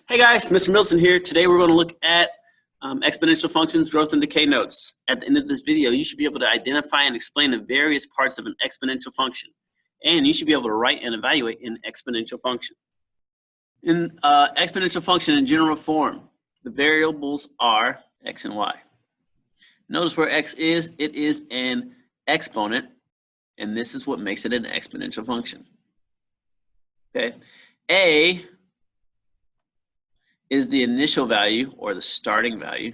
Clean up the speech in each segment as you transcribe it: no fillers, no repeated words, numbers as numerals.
Hey guys, Mr. Milton here. Today we're going to look at exponential functions, growth and decay notes. At the end of this video, you should be able to identify and explain the various parts of an exponential function. And you should be able to write and evaluate an exponential function. In exponential function in general form, the variables are x and y. Notice where x is, it is an exponent, and this is what makes it an exponential function. Okay, a is the initial value or the starting value.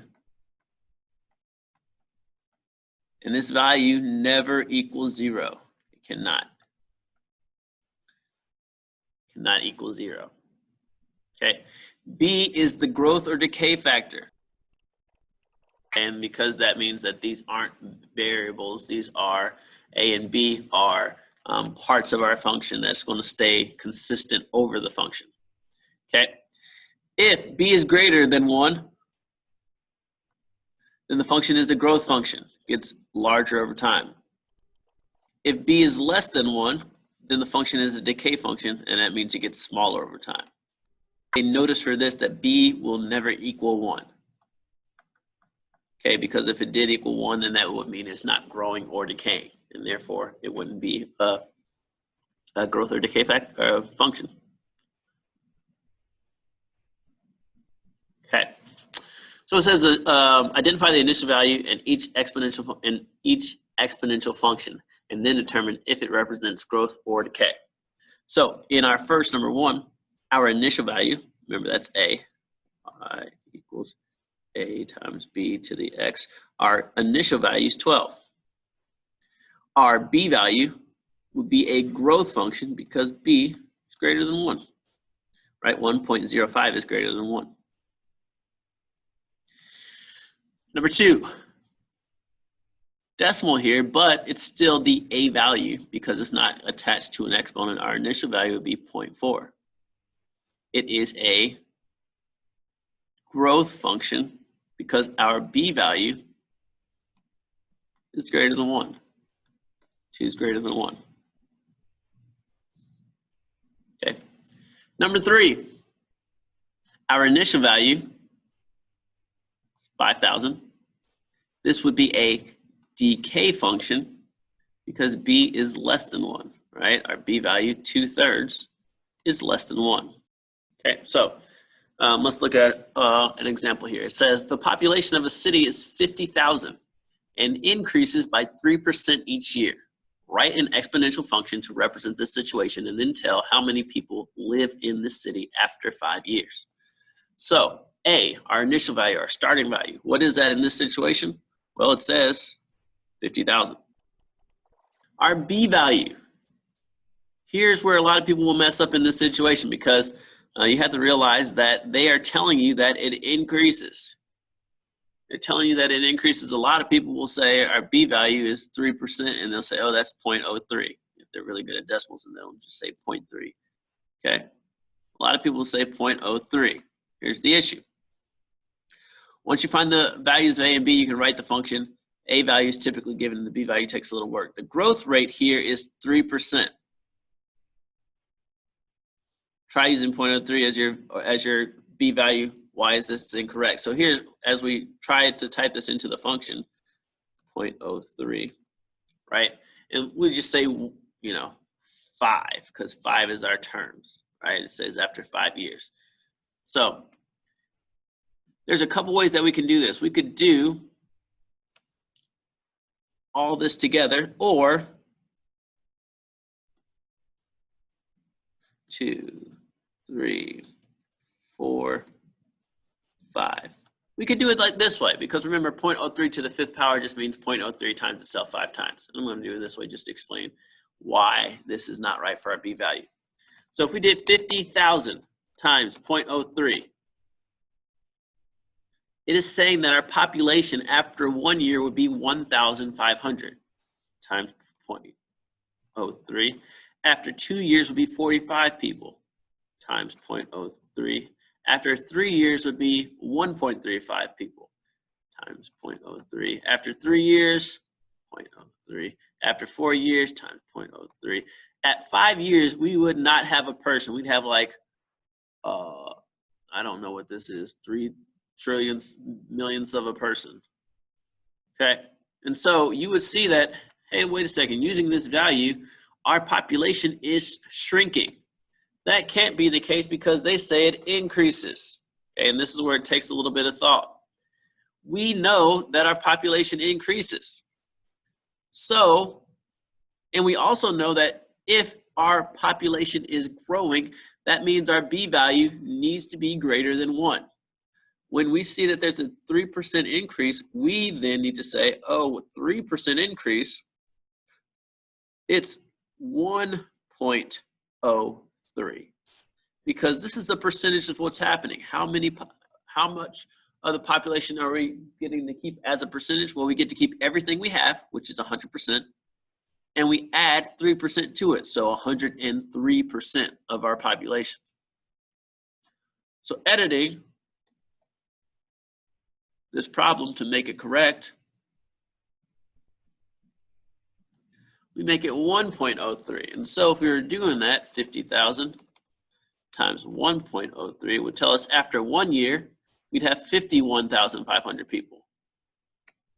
And this value never equals 0. It cannot equal 0. Okay. B is the growth or decay factor. And because that means that these aren't variables, these are A and B are parts of our function that's going to stay consistent over the function. Okay. If b is greater than 1, then the function is a growth function. It gets larger over time. If b is less than 1, then the function is a decay function, and that means it gets smaller over time. Okay, notice for this that b will never equal 1. Okay, because if it did equal 1, then that would mean it's not growing or decaying, and therefore it wouldn't be a growth or decay function. Okay, so it says identify the initial value in each exponential function, and then determine if it represents growth or decay. So in our first number 1, our initial value, remember that's a, I equals a times b to the x. Our initial value is 12. Our b value would be a growth function because b is greater than 1, right? 1.05 is greater than 1. Number 2, decimal here, but it's still the a value because it's not attached to an exponent. Our initial value would be 0.4. It is a growth function because our b value is greater than 1. 2 is greater than 1. Okay. Number 3, our initial value 5,000. This would be a decay function because b is less than 1, right? Our b value, 2/3, is less than 1. Okay, so let's look at an example here. It says the population of a city is 50,000 and increases by 3% each year. Write an exponential function to represent this situation and then tell how many people live in this city after 5 years. So A, our initial value, our starting value. What is that in this situation? Well, it says 50,000. Our B value. Here's where a lot of people will mess up in this situation because you have to realize that they are telling you that it increases. They're telling you that it increases. A lot of people will say our B value is 3%, and they'll say, oh, that's 0.03. If they're really good at decimals, and they'll just say 0.3. Okay? A lot of people will say 0.03. Here's the issue. Once you find the values of a and b, you can write the function. A value is typically given, and the b value takes a little work. The growth rate here is 3%. Try using 0.03 as your b value. Why is this incorrect? So here, as we try to type this into the function, 0.03, right? And we just say, 5, because 5 is our terms, right? It says after 5 years. So there's a couple ways that we can do this. We could do all this together, or 2, 3, 4, 5. We could do it like this way because remember 0.03 to the 5th power just means 0.03 times itself 5 times. I'm going to do it this way just to explain why this is not right for our b value. So if we did 50,000 times 0.03, it is saying that our population after 1 year would be 1,500 times 0.03. After 2 years would be 45 people times 0.03. After 3 years would be 1.35 people times 0.03. After 3 years, 0.03. After 4 years times 0.03. At 5 years, we would not have a person. We'd have like I don't know what this is, 3 trillions, millions of a person. Okay, and so you would see that, hey, wait a second, using this value, our population is shrinking. That can't be the case because they say it increases. Okay, and this is where it takes a little bit of thought. We know that our population increases. So, and we also know that if our population is growing, that means our B value needs to be greater than 1. When we see that there's a 3% increase, we then need to say, oh, 3% increase, it's 1.03. Because this is the percentage of what's happening. How much of the population are we getting to keep as a percentage? Well, we get to keep everything we have, which is 100%, and we add 3% to it, so 103% of our population. So editing this problem to make it correct, we make it 1.03. And so if we were doing that, 50,000 times 1.03 would tell us after 1 year, we'd have 51,500 people.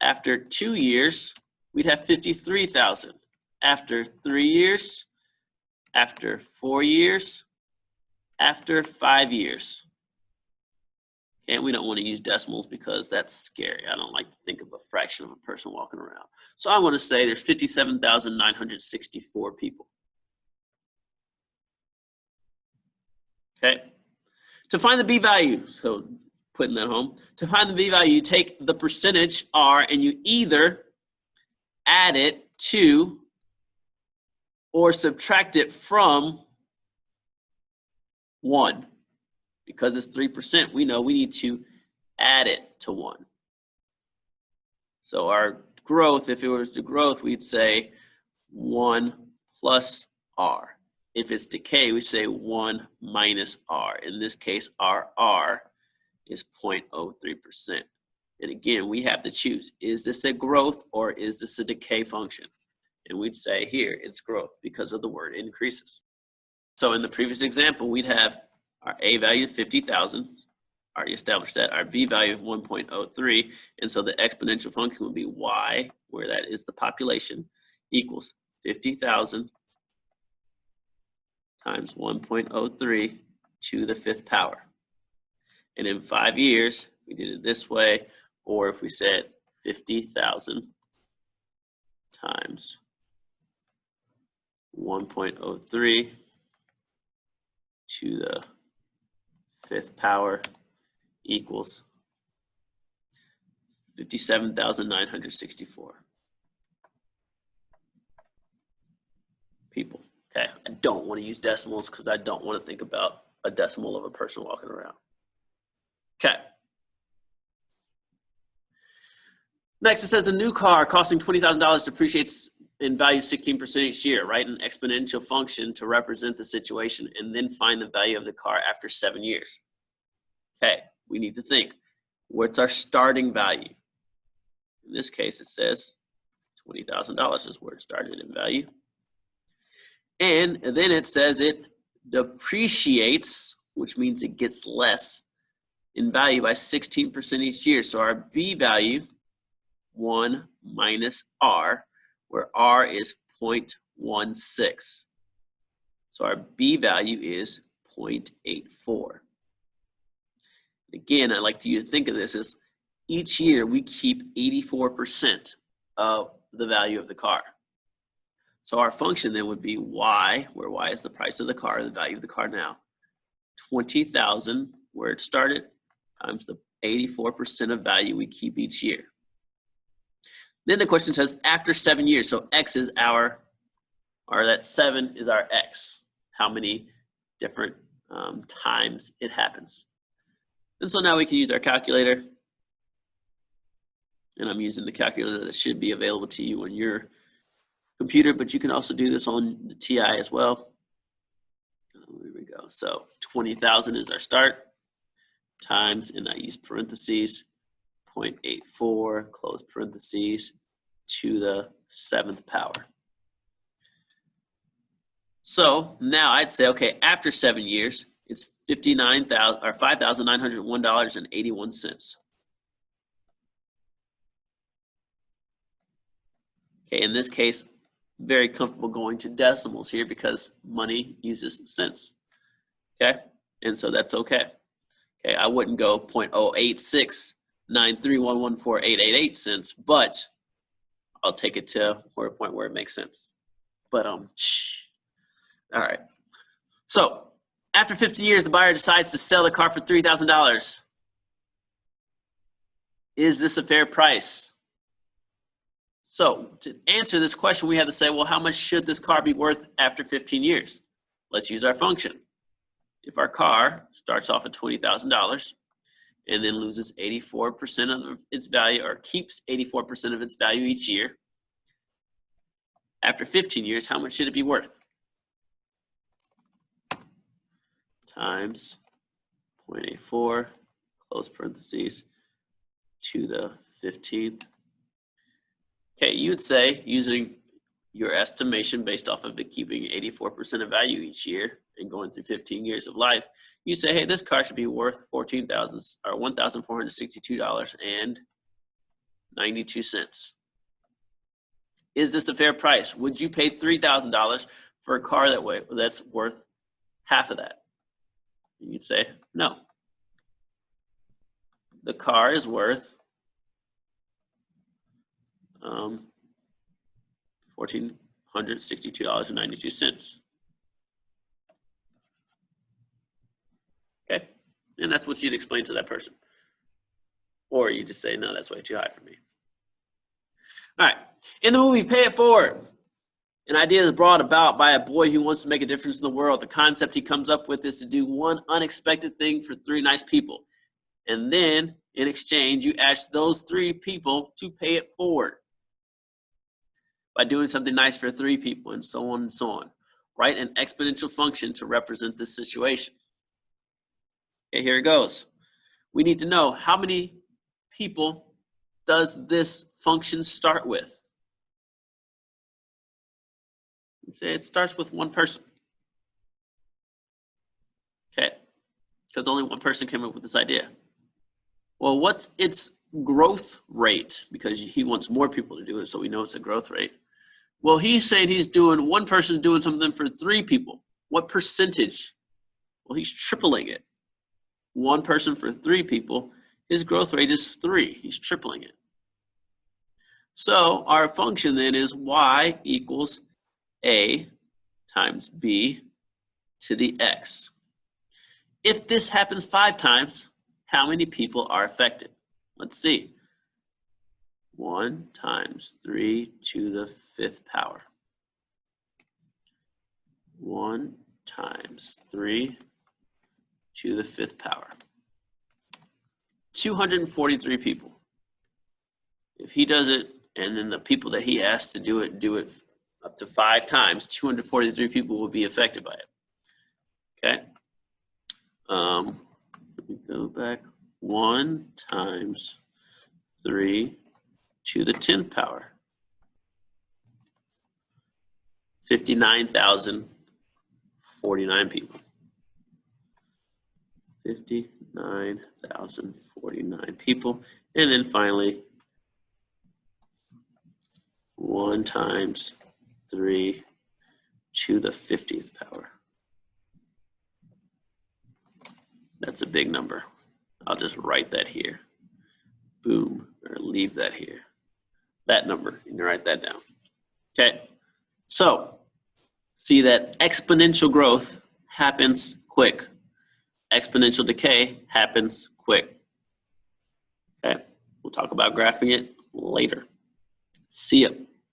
After 2 years, we'd have 53,000. After 3 years, after 4 years, after 5 years. And we don't want to use decimals because that's scary. I don't like to think of a fraction of a person walking around. So I want to say there's 57,964 people. Okay. To find the B value, so putting that home, to find the B value, you take the percentage R and you either add it to or subtract it from 1. Because it's 3%, we know we need to add it to 1. So our growth, if it was the growth, we'd say 1 plus R. If it's decay, we say 1 minus R. In this case, our R is 0.03%. And again, we have to choose, is this a growth or is this a decay function? And we'd say here, it's growth because of the word increases. So in the previous example, we'd have our A value of 50,000, already established that, our B value of 1.03, and so the exponential function would be Y, where that is the population, equals 50,000 times 1.03 to the 5th power. And in 5 years, we did it this way, or if we said 50,000 times 1.03 to the 5th power equals 57,964 people. Okay, I don't want to use decimals because I don't want to think about a decimal of a person walking around. Okay. Next, it says a new car costing $20,000 depreciates in value 16% each year. Write an exponential function to represent the situation and then find the value of the car after 7 years. Okay, we need to think, what's our starting value? In this case, it says $20,000 is where it started in value. And then it says it depreciates, which means it gets less in value by 16% each year. So our B value, 1 minus R, where R is 0.16. So our B value is 0.84. Again, I like to think of this as each year we keep 84% of the value of the car. So our function then would be Y, where Y is the price of the car, the value of the car now, 20,000, where it started, times the 84% of value we keep each year. Then the question says after 7 years, so X is our, or that 7 is our X, how many different times it happens. And so now we can use our calculator, and I'm using the calculator that should be available to you on your computer, but you can also do this on the TI as well. Here we go. So 20,000 is our start, times, and I use parentheses, 0.84, close parentheses, to the 7th power. So now I'd say, okay, after 7 years, It's $5,901.81. Okay, in this case, very comfortable going to decimals here because money uses cents. Okay, and so that's okay. Okay, I wouldn't go 0.08693114888 cents, but I'll take it to a point where it makes sense. But all right. So after 50 years, the buyer decides to sell the car for $3,000. Is this a fair price? So to answer this question, we have to say, well, how much should this car be worth after 15 years? Let's use our function. If our car starts off at $20,000 and then loses 84% of its value, or keeps 84% of its value each year, after 15 years, how much should it be worth? Times 0.84, close parentheses, to the 15th. Okay, you would say, using your estimation based off of it keeping 84% of value each year and going through 15 years of life, you say, hey, this car should be worth $1,462.92. Is this a fair price? Would you pay $3,000 for a car that's worth half of that? And you'd say, no. The car is worth $1,462.92. Okay, and that's what you'd explain to that person. Or you just say, no, that's way too high for me. All right, in the movie Pay It Forward, an idea is brought about by a boy who wants to make a difference in the world. The concept he comes up with is to do one unexpected thing for 3 nice people. And then, in exchange, you ask those 3 people to pay it forward by doing something nice for 3 people, and so on and so on. Write an exponential function to represent this situation. Okay, here it goes. We need to know, how many people does this function start with? You say it starts with 1 person. Okay, because only 1 person came up with this idea. Well, what's its growth rate? Because he wants more people to do it, so we know it's a growth rate. Well, he's saying one person's doing something for 3 people. What percentage? Well, he's tripling it. 1 person for 3 people, his growth rate is 3. He's tripling it. So our function then is y equals a times b to the x. If this happens 5 times, how many people are affected? Let's see. 1 times 3 to the 5th power. 1 times 3 to the 5th power. 243 people. If he does it, and then the people that he asks to do it up to 5 times, 243 people will be affected by it. Okay. Let me go back. 1 times 3 to the 10th power. 59,049 people. 59,049 people. And then finally, 1 times 3 to the 50th power. That's a big number. I'll just write that here. Boom, or leave that here. That number, you can write that down. Okay, so see that exponential growth happens quick. Exponential decay happens quick. Okay, we'll talk about graphing it later. See ya.